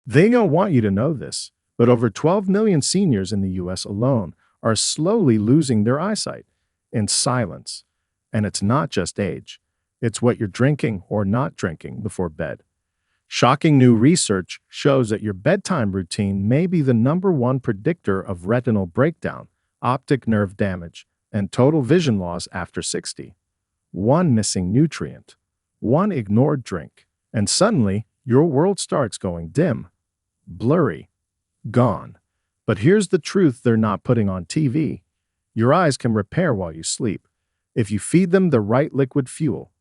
They don't want you to know this, but over 12 million seniors in the US alone are slowly losing their eyesight in silence. And it's not just age, it's what you're drinking or not drinking before bed. Shocking new research shows that your bedtime routine may be the number one predictor of retinal breakdown, optic nerve damage, and total vision loss after 60. One missing nutrient, one ignored drink, and suddenly your world starts going dim, blurry, gone. But here's the truth they're not putting on TV. Your eyes can repair while you sleep, if you feed them the right liquid fuel.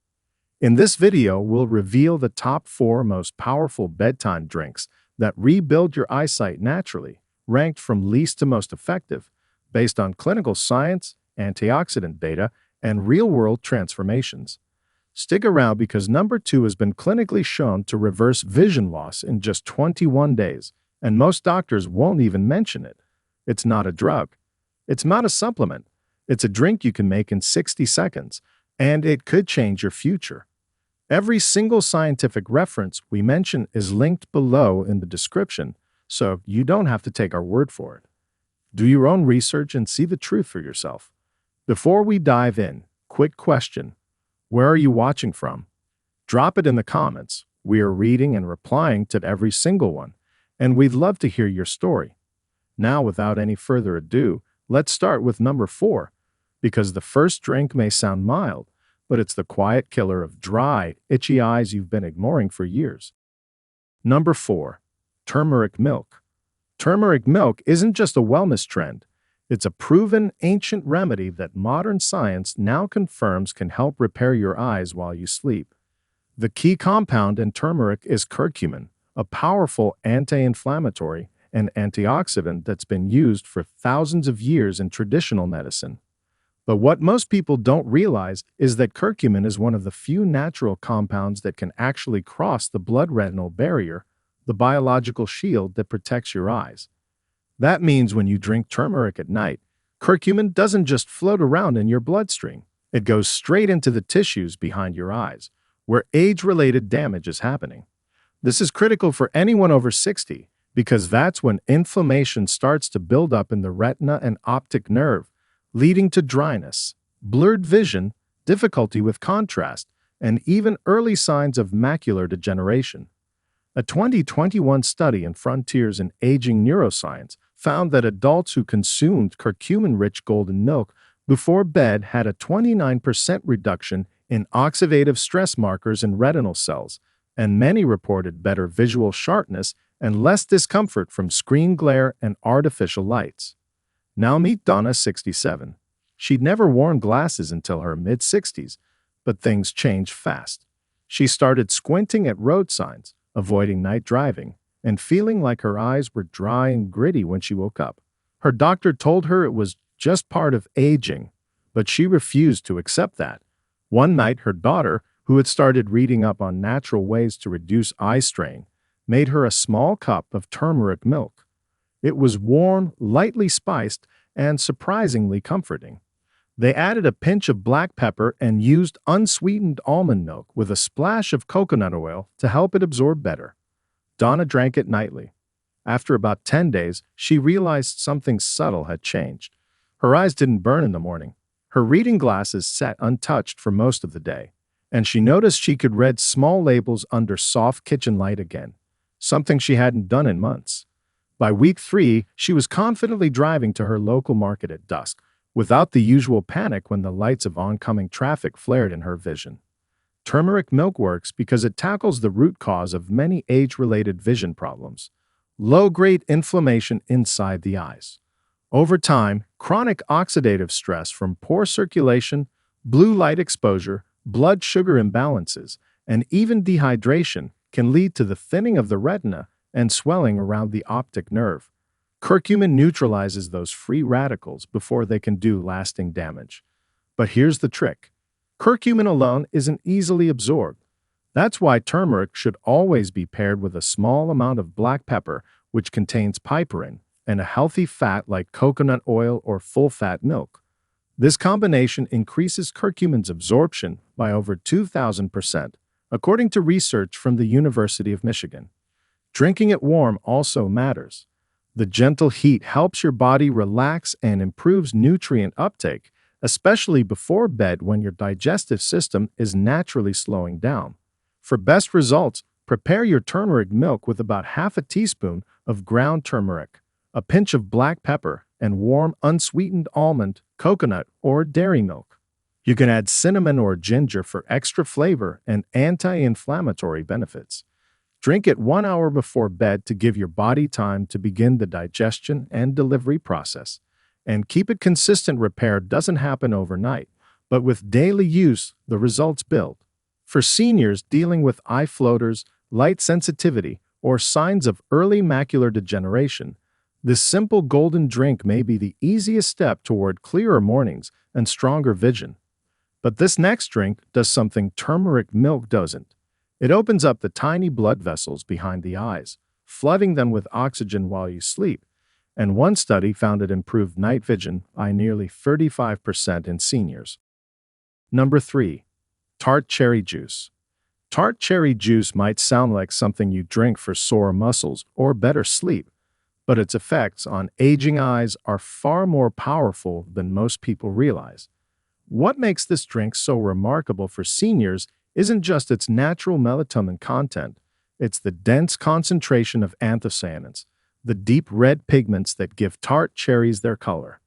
In this video, we'll reveal the top 4 most powerful bedtime drinks that rebuild your eyesight naturally, ranked from least to most effective, based on clinical science, antioxidant data, and real-world transformations. Stick around because number 2 has been clinically shown to reverse vision loss in just 21 days, and most doctors won't even mention it. It's not a drug. It's not a supplement. It's a drink you can make in 60 seconds, and it could change your future. Every single scientific reference we mention is linked below in the description, so you don't have to take our word for it. Do your own research and see the truth for yourself. Before we dive in, quick question. Where are you watching from? Drop it in the comments. We are reading and replying to every single one, and we'd love to hear your story. Now, without any further ado, let's start with number 4, because the first drink may sound mild, but it's the quiet killer of dry, itchy eyes you've been ignoring for years. Number 4. Turmeric milk. Turmeric milk isn't just a wellness trend. It's a proven ancient remedy that modern science now confirms can help repair your eyes while you sleep. The key compound in turmeric is curcumin, a powerful anti-inflammatory and antioxidant that's been used for thousands of years in traditional medicine. But what most people don't realize is that curcumin is one of the few natural compounds that can actually cross the blood-retinal barrier, the biological shield that protects your eyes. That means when you drink turmeric at night, curcumin doesn't just float around in your bloodstream. It goes straight into the tissues behind your eyes, where age-related damage is happening. This is critical for anyone over 60 because that's when inflammation starts to build up in the retina and optic nerve, leading to dryness, blurred vision, difficulty with contrast, and even early signs of macular degeneration. A 2021 study in Frontiers in Aging Neuroscience found that adults who consumed curcumin-rich golden milk before bed had a 29% reduction in oxidative stress markers in retinal cells, and many reported better visual sharpness and less discomfort from screen glare and artificial lights. Now meet Donna, 67. She'd never worn glasses until her mid-60s, but things changed fast. She started squinting at road signs, avoiding night driving, and feeling like her eyes were dry and gritty when she woke up. Her doctor told her it was just part of aging, but she refused to accept that. One night, her daughter, who had started reading up on natural ways to reduce eye strain, made her a small cup of turmeric milk. It was warm, lightly spiced, and surprisingly comforting. They added a pinch of black pepper and used unsweetened almond milk with a splash of coconut oil to help it absorb better. Donna drank it nightly. After about 10 days, she realized something subtle had changed. Her eyes didn't burn in the morning. Her reading glasses sat untouched for most of the day, and she noticed she could read small labels under soft kitchen light again, something she hadn't done in months. By week 3, she was confidently driving to her local market at dusk, without the usual panic when the lights of oncoming traffic flared in her vision. Turmeric milk works because it tackles the root cause of many age-related vision problems: low-grade inflammation inside the eyes. Over time, chronic oxidative stress from poor circulation, blue light exposure, blood sugar imbalances, and even dehydration can lead to the thinning of the retina and swelling around the optic nerve. Curcumin neutralizes those free radicals before they can do lasting damage. But here's the trick. Curcumin alone isn't easily absorbed. That's why turmeric should always be paired with a small amount of black pepper, which contains piperine, and a healthy fat like coconut oil or full-fat milk. This combination increases curcumin's absorption by over 2,000%, according to research from the University of Michigan. Drinking it warm also matters. The gentle heat helps your body relax and improves nutrient uptake, especially before bed when your digestive system is naturally slowing down. For best results, prepare your turmeric milk with about half a teaspoon of ground turmeric, a pinch of black pepper, and warm unsweetened almond, coconut, or dairy milk. You can add cinnamon or ginger for extra flavor and anti-inflammatory benefits. Drink it 1 hour before bed to give your body time to begin the digestion and delivery process. And keep it consistent. Repair doesn't happen overnight, but with daily use, the results build. For seniors dealing with eye floaters, light sensitivity, or signs of early macular degeneration, this simple golden drink may be the easiest step toward clearer mornings and stronger vision. But this next drink does something turmeric milk doesn't. It opens up the tiny blood vessels behind the eyes, flooding them with oxygen while you sleep, and one study found it improved night vision by nearly 35% in seniors. Number 3. Tart cherry juice. Tart cherry juice might sound like something you drink for sore muscles or better sleep, but its effects on aging eyes are far more powerful than most people realize. What makes this drink so remarkable for seniors isn't just its natural melatonin content, it's the dense concentration of anthocyanins, the deep red pigments that give tart cherries their color.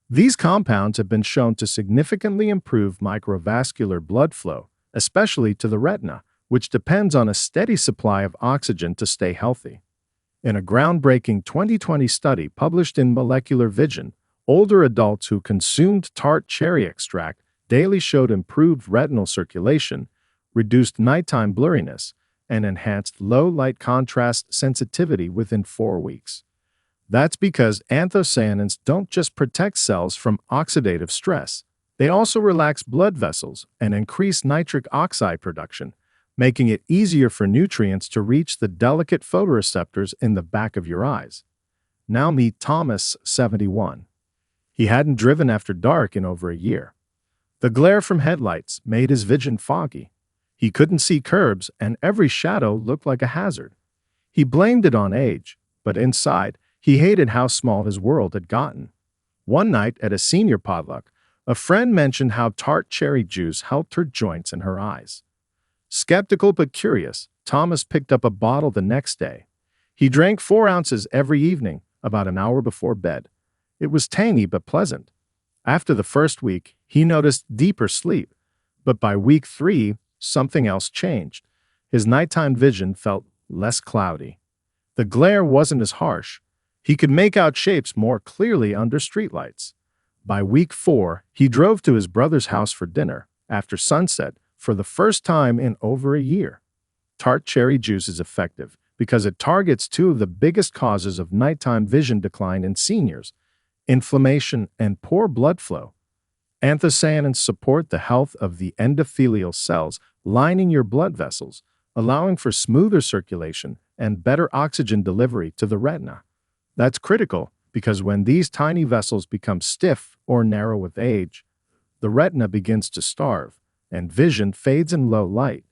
These compounds have been shown to significantly improve microvascular blood flow, especially to the retina, which depends on a steady supply of oxygen to stay healthy. In a groundbreaking 2020 study published in Molecular Vision, older adults who consumed tart cherry extract daily showed improved retinal circulation, reduced nighttime blurriness, and enhanced low light contrast sensitivity within 4 weeks. That's because anthocyanins don't just protect cells from oxidative stress, they also relax blood vessels and increase nitric oxide production, making it easier for nutrients to reach the delicate photoreceptors in the back of your eyes. Now meet Thomas, 71. He hadn't driven after dark in over a year. The glare from headlights made his vision foggy. He couldn't see curbs, and every shadow looked like a hazard. He blamed it on age, but inside, he hated how small his world had gotten. One night at a senior potluck, a friend mentioned how tart cherry juice helped her joints and her eyes. Skeptical but curious, Thomas picked up a bottle the next day. He drank 4 ounces every evening, about an hour before bed. It was tangy but pleasant. After the first week, he noticed deeper sleep, but by week 3, something else changed. His nighttime vision felt less cloudy. The glare wasn't as harsh. He could make out shapes more clearly under streetlights. By week 4, he drove to his brother's house for dinner, after sunset, for the first time in over a year. Tart cherry juice is effective because it targets 2 of the biggest causes of nighttime vision decline in seniors: inflammation and poor blood flow. Anthocyanins support the health of the endothelial cells lining your blood vessels, allowing for smoother circulation and better oxygen delivery to the retina. That's critical because when these tiny vessels become stiff or narrow with age, the retina begins to starve and vision fades in low light.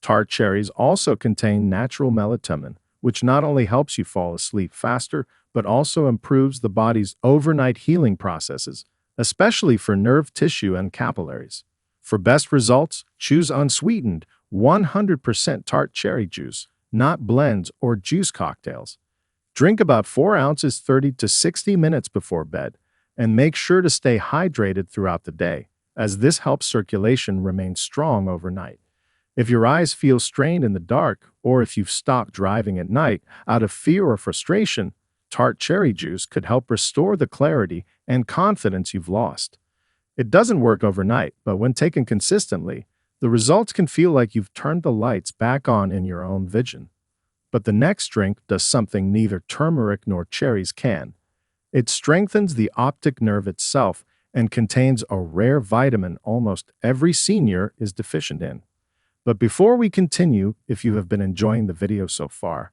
Tart cherries also contain natural melatonin, which not only helps you fall asleep faster, but also improves the body's overnight healing processes, especially for nerve tissue and capillaries. For best results, choose unsweetened, 100% tart cherry juice, not blends or juice cocktails. Drink about 4 ounces 30 to 60 minutes before bed, and make sure to stay hydrated throughout the day, as this helps circulation remain strong overnight. If your eyes feel strained in the dark, or if you've stopped driving at night out of fear or frustration, tart cherry juice could help restore the clarity and confidence you've lost. It doesn't work overnight, but when taken consistently, the results can feel like you've turned the lights back on in your own vision. But the next drink does something neither turmeric nor cherries can. It strengthens the optic nerve itself and contains a rare vitamin almost every senior is deficient in. But before we continue, if you have been enjoying the video so far,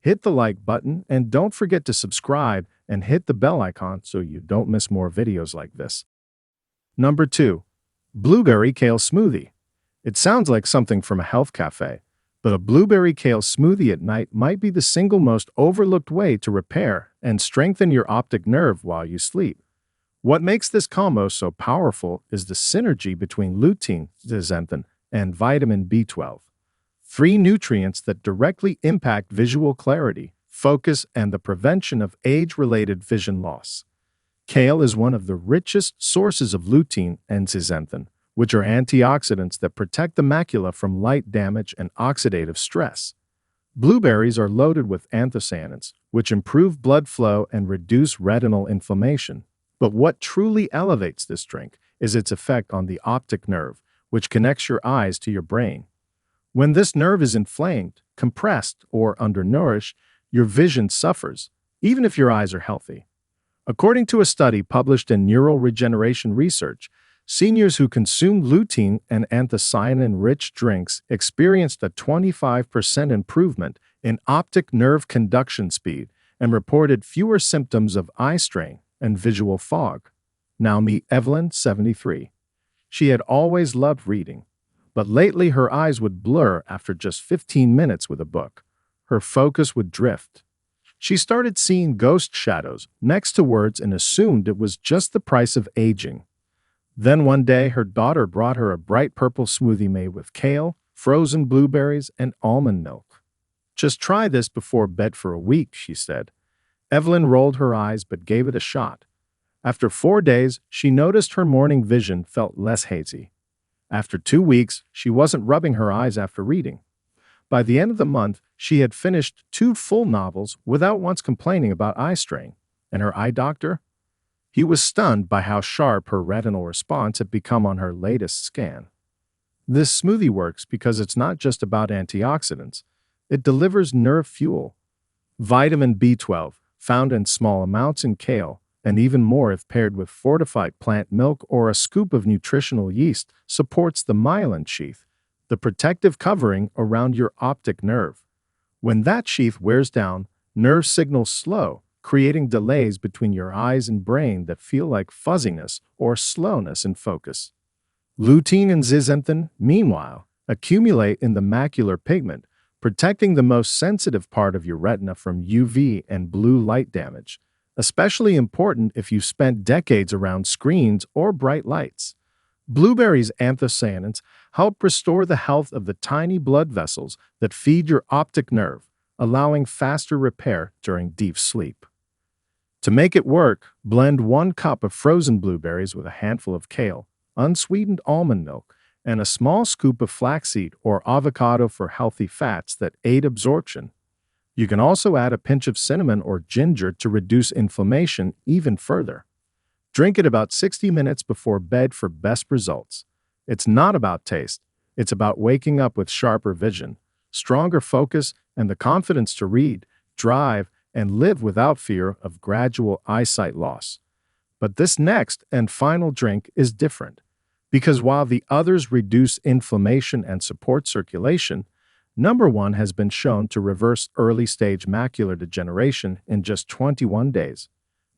hit the like button and don't forget to subscribe and hit the bell icon so you don't miss more videos like this. Number 2. Blueberry Kale Smoothie. It sounds like something from a health cafe, But a blueberry kale smoothie at night might be the single most overlooked way to repair and strengthen your optic nerve while you sleep. What makes this combo so powerful is the synergy between lutein, zeaxanthin, and vitamin B12. Three nutrients that directly impact visual clarity, focus, and the prevention of age-related vision loss. Kale is one of the richest sources of lutein and zeaxanthin, which are antioxidants that protect the macula from light damage and oxidative stress. Blueberries are loaded with anthocyanins, which improve blood flow and reduce retinal inflammation. But what truly elevates this drink is its effect on the optic nerve, which connects your eyes to your brain. When this nerve is inflamed, compressed, or undernourished, your vision suffers, even if your eyes are healthy. According to a study published in Neural Regeneration Research, seniors who consumed lutein and anthocyanin-rich drinks experienced a 25% improvement in optic nerve conduction speed and reported fewer symptoms of eye strain and visual fog. Now meet Evelyn, 73. She had always loved reading, but lately her eyes would blur after just 15 minutes with a book. Her focus would drift. She started seeing ghost shadows next to words and assumed it was just the price of aging. Then one day, her daughter brought her a bright purple smoothie made with kale, frozen blueberries, and almond milk. "Just try this before bed for a week," she said. Evelyn rolled her eyes but gave it a shot. After 4 days, she noticed her morning vision felt less hazy. After 2 weeks, she wasn't rubbing her eyes after reading. By the end of the month, she had finished 2 full novels without once complaining about eye strain. And her eye doctor? He was stunned by how sharp her retinal response had become on her latest scan. This smoothie works because it's not just about antioxidants. It delivers nerve fuel. Vitamin B12, found in small amounts in kale, and even more if paired with fortified plant milk or a scoop of nutritional yeast, supports the myelin sheath, the protective covering around your optic nerve. When that sheath wears down, nerve signals slow, creating delays between your eyes and brain that feel like fuzziness or slowness in focus. Lutein and zeaxanthin, meanwhile, accumulate in the macular pigment, protecting the most sensitive part of your retina from UV and blue light damage, especially important if you've spent decades around screens or bright lights. Blueberries' anthocyanins help restore the health of the tiny blood vessels that feed your optic nerve, allowing faster repair during deep sleep. To make it work, blend 1 cup of frozen blueberries with a handful of kale, unsweetened almond milk, and a small scoop of flaxseed or avocado for healthy fats that aid absorption. You can also add a pinch of cinnamon or ginger to reduce inflammation even further. Drink it about 60 minutes before bed for best results. It's not about taste. It's about waking up with sharper vision, stronger focus, and the confidence to read, drive, and live without fear of gradual eyesight loss. But this next and final drink is different, because while the others reduce inflammation and support circulation, number 1 has been shown to reverse early-stage macular degeneration in just 21 days.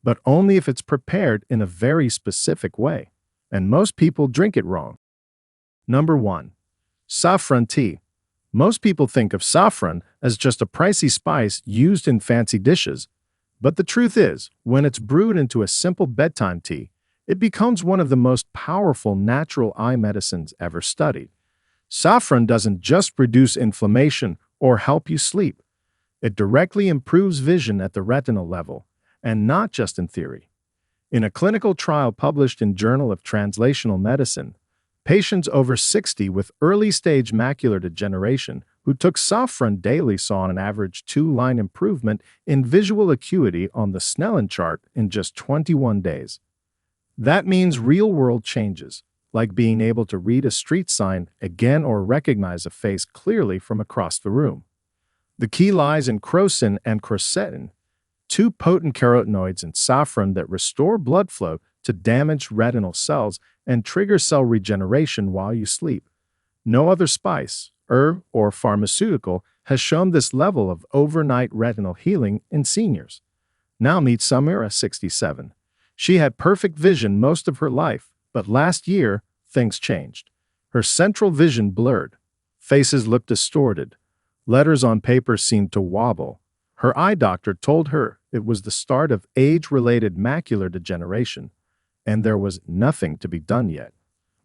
But only if it's prepared in a very specific way, and most people drink it wrong. Number 1. Saffron tea. Most people think of saffron as just a pricey spice used in fancy dishes, but the truth is, when it's brewed into a simple bedtime tea, it becomes one of the most powerful natural eye medicines ever studied. Saffron doesn't just reduce inflammation or help you sleep. It directly improves vision at the retinal level, and not just in theory. In a clinical trial published in Journal of Translational Medicine, patients over 60 with early-stage macular degeneration who took saffron daily saw an average 2-line improvement in visual acuity on the Snellen chart in just 21 days. That means real-world changes, like being able to read a street sign again or recognize a face clearly from across the room. The key lies in crocin and quercetin, 2 potent carotenoids in saffron that restore blood flow to damaged retinal cells and trigger cell regeneration while you sleep. No other spice, herb, or pharmaceutical has shown this level of overnight retinal healing in seniors. Now meet Samira, 67. She had perfect vision most of her life, but last year, things changed. Her central vision blurred. Faces looked distorted. Letters on paper seemed to wobble. Her eye doctor told her it was the start of age-related macular degeneration, and there was nothing to be done yet.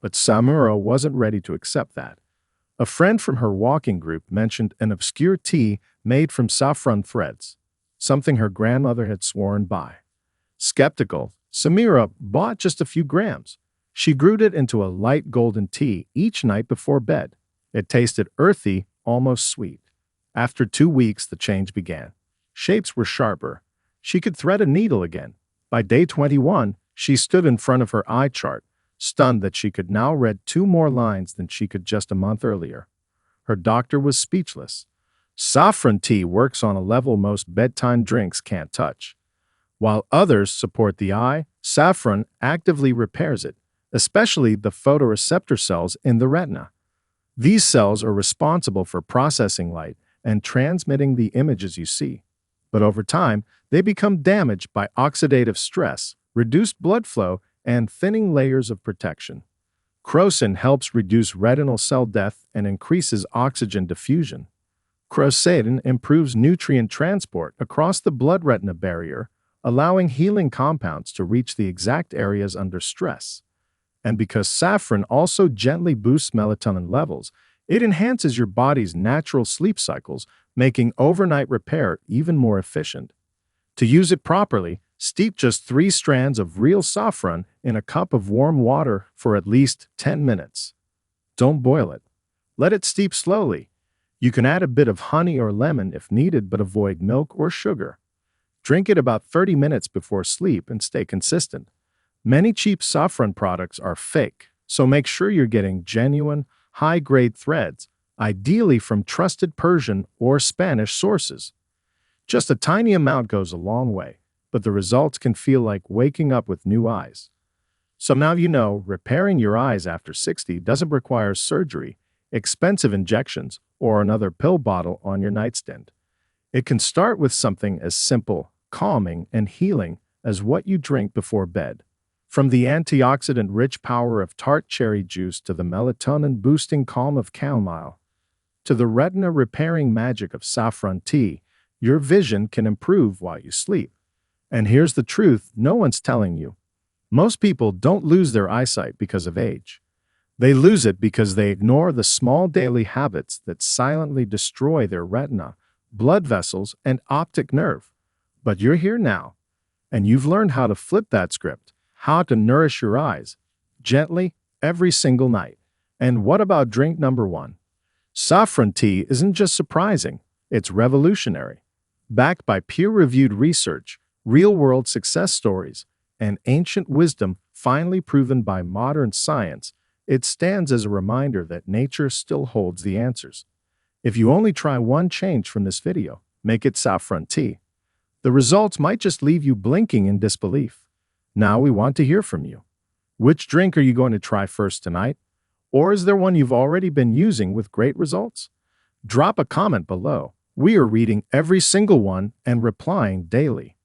But Samuro wasn't ready to accept that. A friend from her walking group mentioned an obscure tea made from saffron threads, something her grandmother had sworn by. Skeptical, Samira bought just a few grams. She brewed it into a light golden tea each night before bed. It tasted earthy, almost sweet. After 2 weeks, the change began. Shapes were sharper. She could thread a needle again. By day 21, she stood in front of her eye chart, stunned that she could now read 2 more lines than she could just a month earlier. Her doctor was speechless. Saffron tea works on a level most bedtime drinks can't touch. While others support the eye, saffron actively repairs it, especially the photoreceptor cells in the retina. These cells are responsible for processing light and transmitting the images you see. But over time, they become damaged by oxidative stress, reduced blood flow, and thinning layers of protection. Crocin helps reduce retinal cell death and increases oxygen diffusion. Crocin improves nutrient transport across the blood-retina barrier, allowing healing compounds to reach the exact areas under stress. And because saffron also gently boosts melatonin levels, it enhances your body's natural sleep cycles, making overnight repair even more efficient. To use it properly, steep just 3 strands of real saffron in a cup of warm water for at least 10 minutes. Don't boil it. Let it steep slowly. You can add a bit of honey or lemon if needed, but avoid milk or sugar. Drink it about 30 minutes before sleep and stay consistent. Many cheap saffron products are fake, so make sure you're getting genuine, high-grade threads, ideally from trusted Persian or Spanish sources. Just a tiny amount goes a long way, but the results can feel like waking up with new eyes. So now you know, repairing your eyes after 60 doesn't require surgery, expensive injections, or another pill bottle on your nightstand. It can start with something as simple, calming, and healing as what you drink before bed. From the antioxidant-rich power of tart cherry juice to the melatonin-boosting calm of chamomile, to the retina-repairing magic of saffron tea, your vision can improve while you sleep. And here's the truth no one's telling you. Most people don't lose their eyesight because of age. They lose it because they ignore the small daily habits that silently destroy their retina, blood vessels, and optic nerve. But you're here now, and you've learned how to flip that script, how to nourish your eyes, gently, every single night. And what about drink number 1? Saffron tea isn't just surprising, it's revolutionary. Backed by peer-reviewed research, real-world success stories, and ancient wisdom finally proven by modern science, it stands as a reminder that nature still holds the answers. If you only try one change from this video, make it saffron tea. The results might just leave you blinking in disbelief. Now we want to hear from you. Which drink are you going to try first tonight? Or is there one you've already been using with great results? Drop a comment below. We are reading every single one and replying daily.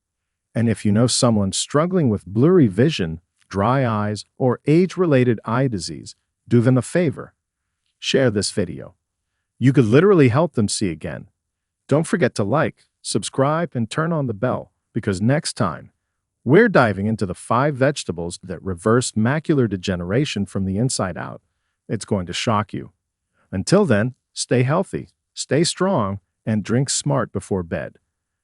And if you know someone struggling with blurry vision, dry eyes, or age-related eye disease, do them a favor. Share this video. You could literally help them see again. Don't forget to like, subscribe, and turn on the bell, because next time, we're diving into the 5 vegetables that reverse macular degeneration from the inside out. It's going to shock you. Until then, stay healthy, stay strong, and drink smart before bed.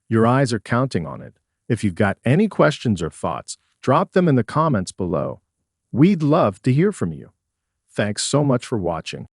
Your eyes are counting on it. If you've got any questions or thoughts, drop them in the comments below. We'd love to hear from you. Thanks so much for watching.